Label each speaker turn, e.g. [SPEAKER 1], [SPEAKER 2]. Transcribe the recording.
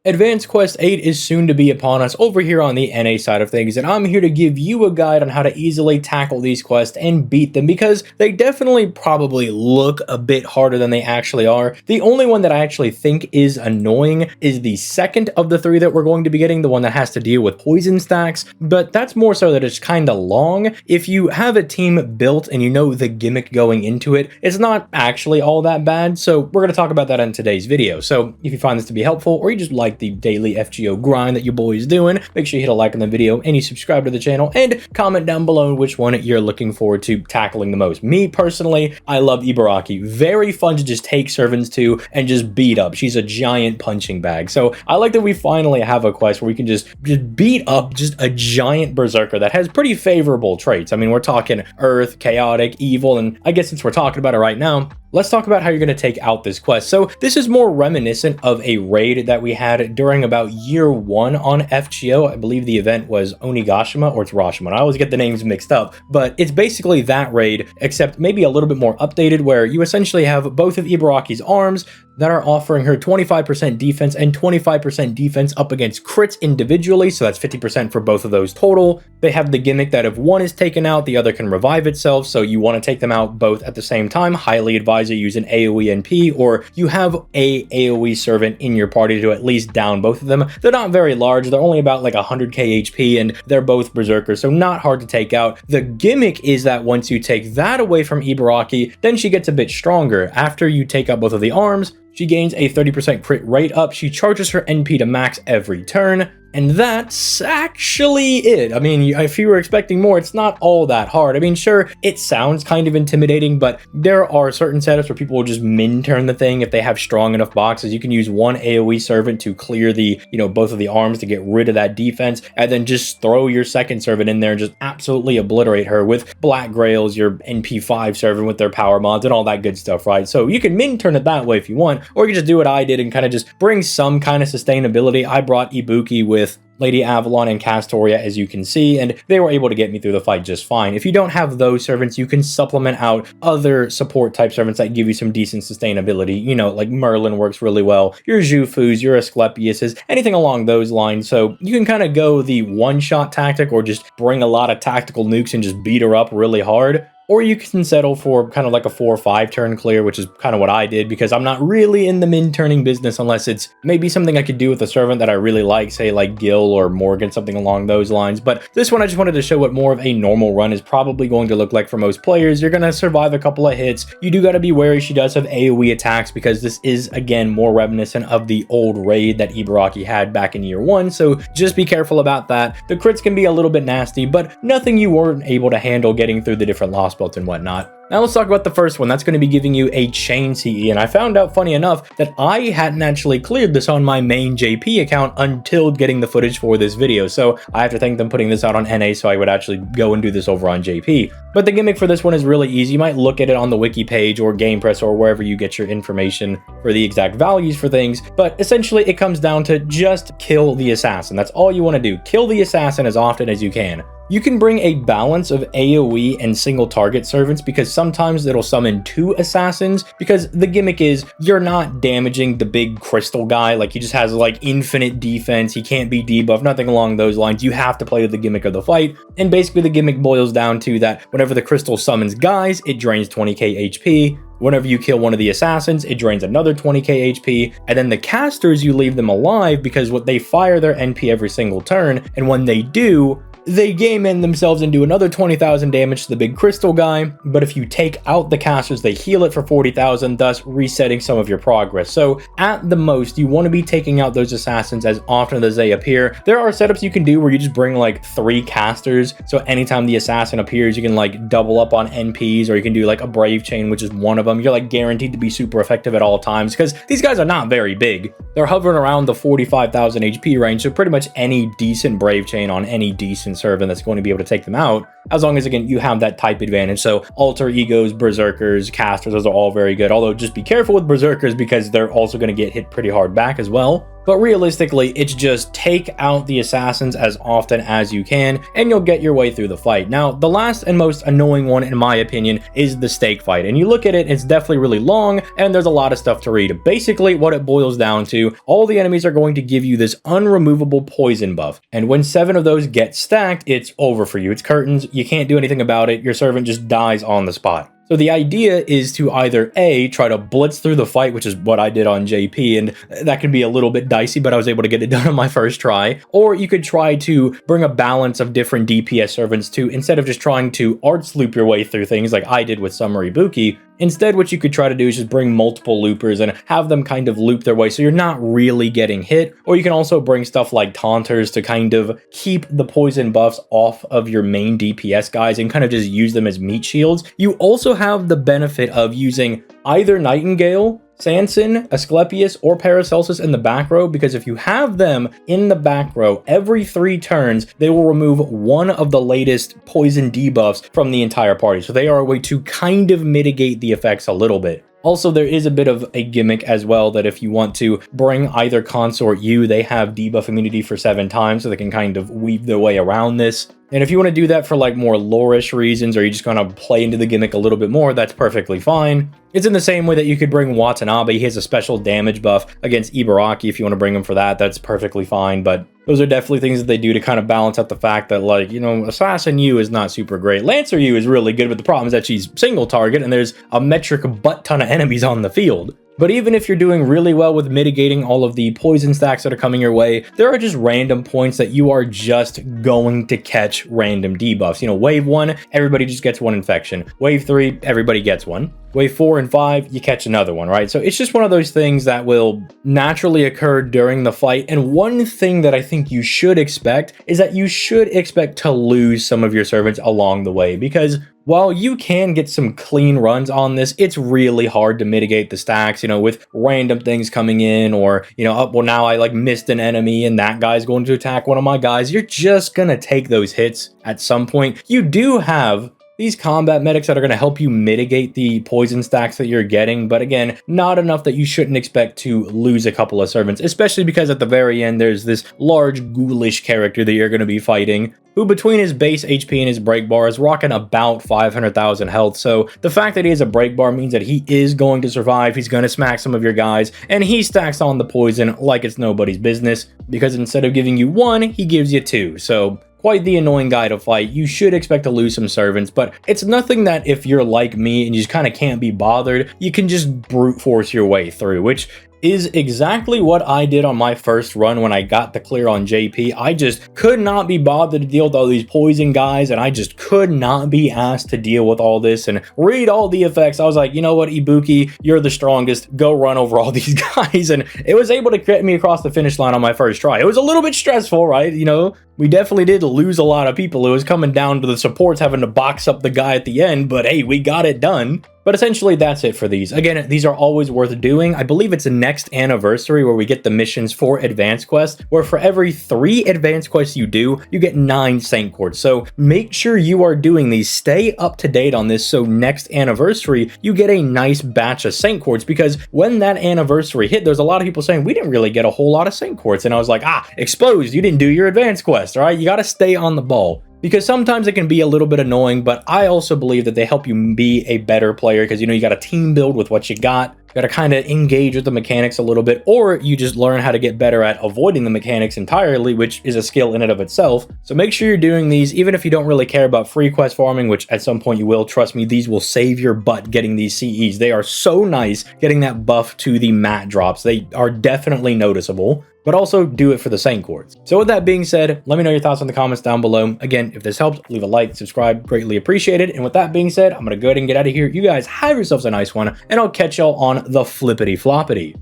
[SPEAKER 1] Advanced Quest 8 is soon to be upon us over here on the NA side of things, and I'm here to give you a guide on how to easily tackle these quests and beat them, because they definitely probably look a bit harder than they actually are. The only one that I actually think is annoying is the second of the three that we're going to be getting, the one that has to deal with poison stacks, but that's more so that it's kind of long. If you have a team built and you know the gimmick going into it, it's not actually all that bad, so we're going to talk about that in today's video. So if you find this to be helpful, or you just like the daily FGO grind that your boy's doing, make sure you hit a like on the video and you subscribe to the channel, and comment down below which one you're looking forward to tackling the most. Me personally, I love Ibaraki. Very fun to just take servants to and just beat up. She's a giant punching bag. So I like that we finally have a quest where we can just beat up just a giant berserker that has pretty favorable traits. I mean, we're talking earth, chaotic, evil, and I guess since we're talking about it right now, let's talk about how you're going to take out this quest. So this is more reminiscent of a raid that we had during about year 1 on FGO. I believe the event was Onigashima, or it's Rashomon. I always get the names mixed up, but it's basically that raid, except maybe a little bit more updated, where you essentially have both of Ibaraki's arms that are offering her 25% defense and 25% defense up against crits individually, so that's 50% for both of those total. They have the gimmick that if one is taken out, the other can revive itself, so you want to take them out both at the same time. Highly advise you use an AoE NP, or you have a AoE servant in your party to at least down both of them. They're not very large, they're only about like 100k HP, and they're both berserkers, so not hard to take out. The gimmick is that once you take that away from Ibaraki, then she gets a bit stronger. After you take out both of the arms, she gains a 30% crit rate up, she charges her NP to max every turn, and that's actually it. I mean, if you were expecting more, it's not all that hard. I mean, sure, it sounds kind of intimidating, but there are certain setups where people will just min turn the thing if they have strong enough boxes. You can use one AoE servant to clear the, both of the arms to get rid of that defense, and then just throw your second servant in there and just absolutely obliterate her with Black Grails, your NP5 servant with their power mods and all that good stuff, right? So you can min turn it that way if you want, or you can just do what I did and kind of just bring some kind of sustainability. I brought Ibuki with Lady Avalon and Castoria, as you can see, and they were able to get me through the fight just fine. If you don't have those servants, you can supplement out other support type servants that give you some decent sustainability. Like Merlin works really well, your Zhufus, your Asclepiuses, anything along those lines. So you can kind of go the one-shot tactic, or just bring a lot of tactical nukes and just beat her up really hard. Or you can settle for kind of like a 4 or 5 turn clear, which is kind of what I did, because I'm not really in the min-turning business unless it's maybe something I could do with a servant that I really like, say like Gil or Morgan, something along those lines. But this one, I just wanted to show what more of a normal run is probably going to look like for most players. You're going to survive a couple of hits. You do got to be wary she does have AoE attacks, because this is, again, more reminiscent of the old raid that Ibaraki had back in year 1, so just be careful about that. The crits can be a little bit nasty, but nothing you weren't able to handle getting through the different loss belts and whatnot. Now let's talk about the first one. That's going to be giving you a chain CE, and I found out, funny enough, that I hadn't actually cleared this on my main JP account until getting the footage for this video, so I have to thank them putting this out on NA so I would actually go and do this over on JP. But the gimmick for this one is really easy. You might look at it on the wiki page or GamePress or wherever you get your information for the exact values for things, but essentially it comes down to just kill the assassin. That's all you want to do. Kill the assassin as often as you can. You can bring a balance of AoE and single target servants, because sometimes it'll summon 2 assassins, because the gimmick is you're not damaging the big crystal guy. Like, he just has like infinite defense, he can't be debuffed, nothing along those lines. You have to play the gimmick of the fight, and basically the gimmick boils down to that whenever the crystal summons guys, it drains 20k HP. Whenever you kill one of the assassins, it drains another 20k HP, and then the casters, you leave them alive, because what they fire their NP every single turn, and when they do, they game end themselves and do another 20,000 damage to the big crystal guy, but if you take out the casters, they heal it for 40,000, thus resetting some of your progress. So at the most, you want to be taking out those assassins as often as they appear. There are setups you can do where you just bring like 3 casters, so anytime the assassin appears, you can like double up on NPs, or you can do like a brave chain, which is one of them. You're like guaranteed to be super effective at all times, because these guys are not very big. They're hovering around the 45,000 HP range, so pretty much any decent brave chain on any decent servant that's going to be able to take them out. as long as, again, you have that type advantage. So alter egos, berserkers, casters, those are all very good. Although just be careful with berserkers because they're also going to get hit pretty hard back as well. But realistically, it's just take out the assassins as often as you can, and you'll get your way through the fight. Now, the last and most annoying one, in my opinion, is the stake fight. And you look at it, it's definitely really long, and there's a lot of stuff to read. Basically, what it boils down to, all the enemies are going to give you this unremovable poison buff. And when 7 of those get stacked, it's over for you. It's curtains. You can't do anything about it. Your servant just dies on the spot. So the idea is to either A, try to blitz through the fight, which is what I did on JP, and that can be a little bit dicey, but I was able to get it done on my first try. Or you could try to bring a balance of different DPS servants to, instead of just trying to arts loop your way through things like I did with Summary Buki, instead, what you could try to do is just bring multiple loopers and have them kind of loop their way so you're not really getting hit. Or you can also bring stuff like taunters to kind of keep the poison buffs off of your main DPS guys and kind of just use them as meat shields. You also have the benefit of using either Nightingale, Sanson, Asclepius, or Paracelsus in the back row, because if you have them in the back row, every 3 turns, they will remove one of the latest poison debuffs from the entire party. So they are a way to kind of mitigate the effects a little bit. Also, there is a bit of a gimmick as well that if you want to bring either Consort U, they have debuff immunity for 7 times, so they can kind of weave their way around this. And if you want to do that for like more lore-ish reasons, or you just kind of play into the gimmick a little bit more, that's perfectly fine. It's in the same way that you could bring Watanabe. He has a special damage buff against Ibaraki. If you want to bring him for that, that's perfectly fine. But those are definitely things that they do to kind of balance out the fact that, like, you know, Assassin U is not super great. Lancer U is really good, but the problem is that she's single target and there's a metric butt ton of enemies on the field. But even if you're doing really well with mitigating all of the poison stacks that are coming your way, there are just random points that you are just going to catch random debuffs. You know, wave 1, everybody just gets 1 infection. Wave 3, everybody gets 1. Wave 4 and 5, you catch another one, right? So it's just one of those things that will naturally occur during the fight. And one thing that I think you should expect is that you should expect to lose some of your servants along the way, because while you can get some clean runs on this, it's really hard to mitigate the stacks, you know, with random things coming in, or, you know, oh, well, now I like missed an enemy and that guy's going to attack one of my guys. You're just gonna take those hits at some point. You do have these combat medics that are going to help you mitigate the poison stacks that you're getting, but again, not enough that you shouldn't expect to lose a couple of servants, especially because at the very end, there's this large ghoulish character that you're going to be fighting, who between his base HP and his break bar is rocking about 500,000 health. So the fact that he has a break bar means that he is going to survive, he's going to smack some of your guys, and he stacks on the poison like it's nobody's business, because instead of giving you 1, he gives you 2. So quite the annoying guy to fight. You should expect to lose some servants, but it's nothing that if you're like me and you just kind of can't be bothered, you can just brute force your way through, which is exactly what I did on my first run when I got the clear on JP. I just could not be bothered to deal with all these poison guys, and I just could not be asked to deal with all this and read all the effects. I was like, you know what, Ibuki, you're the strongest. Go run over all these guys. And it was able to get me across the finish line on my first try. It was a little bit stressful, right? You know, we definitely did lose a lot of people. It was coming down to the supports having to box up the guy at the end, but hey, we got it done. But essentially, that's it for these. Again, these are always worth doing. I believe it's the next anniversary where we get the missions for advanced quests, where for every 3 advanced quests you do, you get 9 Saint Quartz. So make sure you are doing these. Stay up to date on this, so next anniversary, you get a nice batch of Saint Quartz, because when that anniversary hit, there's a lot of people saying, we didn't really get a whole lot of Saint Quartz. And I was like, exposed, you didn't do your advanced quest, all right? You got to stay on the ball. Because sometimes it can be a little bit annoying, but I also believe that they help you be a better player, because, you know, you got to team build with what you got. You got to kind of engage with the mechanics a little bit, or you just learn how to get better at avoiding the mechanics entirely, which is a skill in and of itself. So make sure you're doing these, even if you don't really care about free quest farming, which at some point you will. Trust me, these will save your butt getting these CEs. They are so nice getting that buff to the mat drops. They are definitely noticeable. But also do it for the Saint Quartz. So with that being said, let me know your thoughts in the comments down below. Again, if this helped, leave a like, subscribe, greatly appreciated. And with that being said, I'm gonna go ahead and get out of here. You guys have yourselves a nice one, and I'll catch y'all on the flippity floppity.